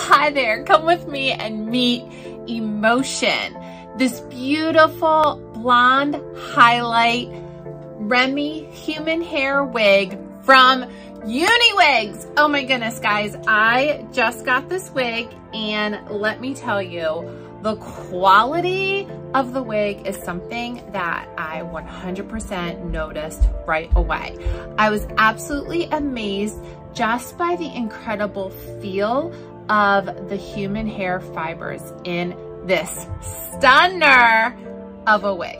Hi there, come with me and meet Emotion. This beautiful blonde highlight Remy human hair wig from UniWigs. Oh my goodness, guys, I just got this wig and let me tell you, the quality of the wig is something that I 100% noticed right away. I was absolutely amazed just by the incredible feel of the human hair fibers in this stunner of a wig.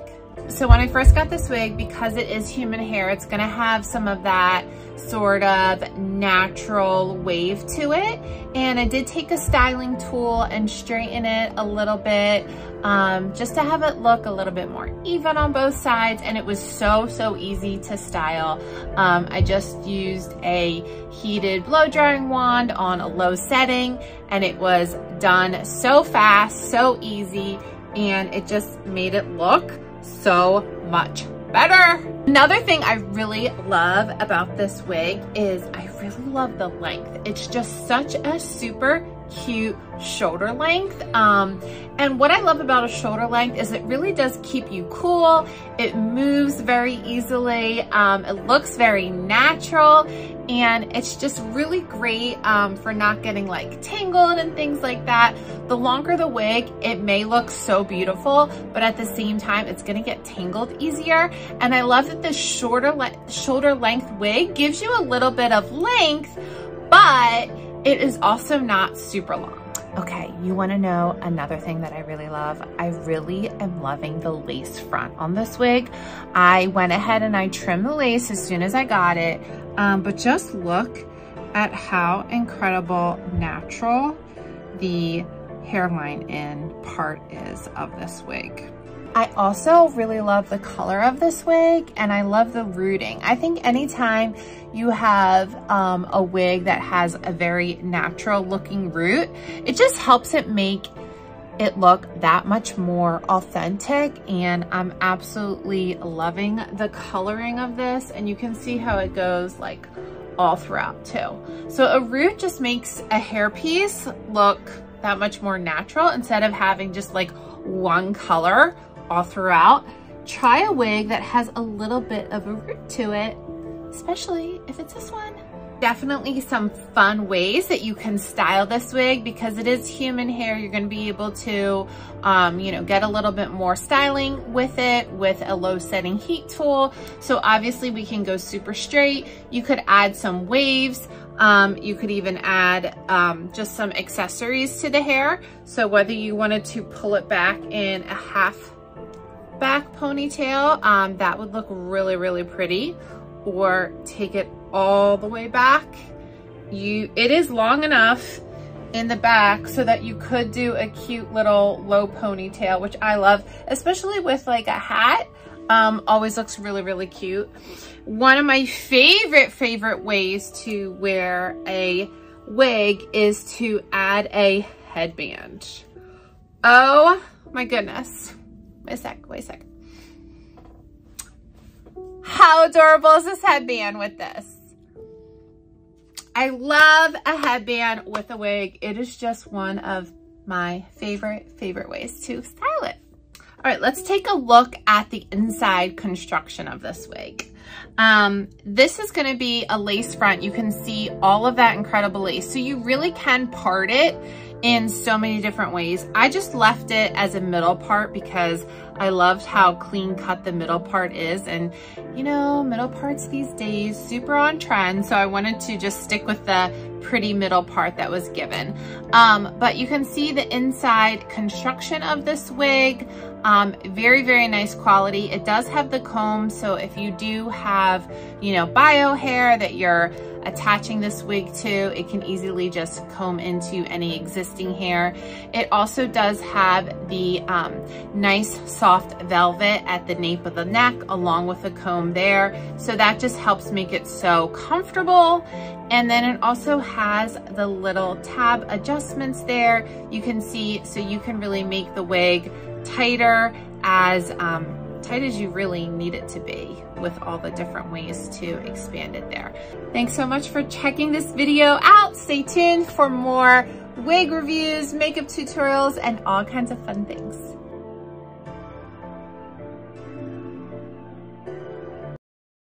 So when I first got this wig, because it is human hair, it's gonna have some of that sort of natural wave to it. And I did take a styling tool and straighten it a little bit, just to have it look a little bit more even on both sides. And it was so easy to style. I just used a heated blow drying wand on a low setting, and it was done so fast, so easy, and it just made it look so much better. Another thing I really love about this wig is I really love the length. It's just such a super cute shoulder length. And what I love about a shoulder length is it really does keep you cool. It moves very easily. It looks very natural, and it's just really great for not getting like tangled and things like that. The longer the wig, it may look so beautiful, but at the same time, it's gonna get tangled easier. And I love that this shoulder length wig gives you a little bit of length, but it is also not super long. Okay, you wanna know another thing that I really love? I really am loving the lace front on this wig. I went ahead and I trimmed the lace as soon as I got it, but just look at how incredible natural the hairline in part is of this wig. I also really love the color of this wig, and I love the rooting. I think anytime you have a wig that has a very natural looking root, it just helps it make it look that much more authentic, and I'm absolutely loving the coloring of this, and you can see how it goes like all throughout too. So a root just makes a hairpiece look that much more natural instead of having just like one color all throughout. Try a wig that has a little bit of a root to it, especially if it's this one. Definitely some fun ways that you can style this wig because it is human hair. You're gonna be able to, you know, get a little bit more styling with it with a low setting heat tool. So obviously we can go super straight. You could add some waves. You could even add just some accessories to the hair. So whether you wanted to pull it back in a half back ponytail, that would look really pretty, or take it all the way back. It is long enough in the back so that you could do a cute little low ponytail, which I love, especially with like a hat. Always looks really cute. One of my favorite ways to wear a wig is to add a headband. Oh my goodness. Wait a sec. How adorable is this headband with this? I love a headband with a wig. It is just one of my favorite ways to style it. All right, let's take a look at the inside construction of this wig. This is gonna be a lace front. You can see all of that incredible lace. So you really can part it in so many different ways. I just left it as a middle part because I loved how clean cut the middle part is. And you know, middle parts these days, super on trend. So I wanted to just stick with the pretty middle part that was given. But you can see the inside construction of this wig. Very nice quality. It does have the comb. So if you do have, you know, bio hair that you're attaching this wig to, it can easily just comb into any existing hair. It also does have the nice soft velvet at the nape of the neck along with the comb there. So that just helps make it so comfortable. And then it also has the little tab adjustments there. You can see, so you can really make the wig tighter, as tight as you really need it to be. with all the different ways to expand it there. Thanks so much for checking this video out. Stay tuned for more wig reviews, makeup tutorials, and all kinds of fun things.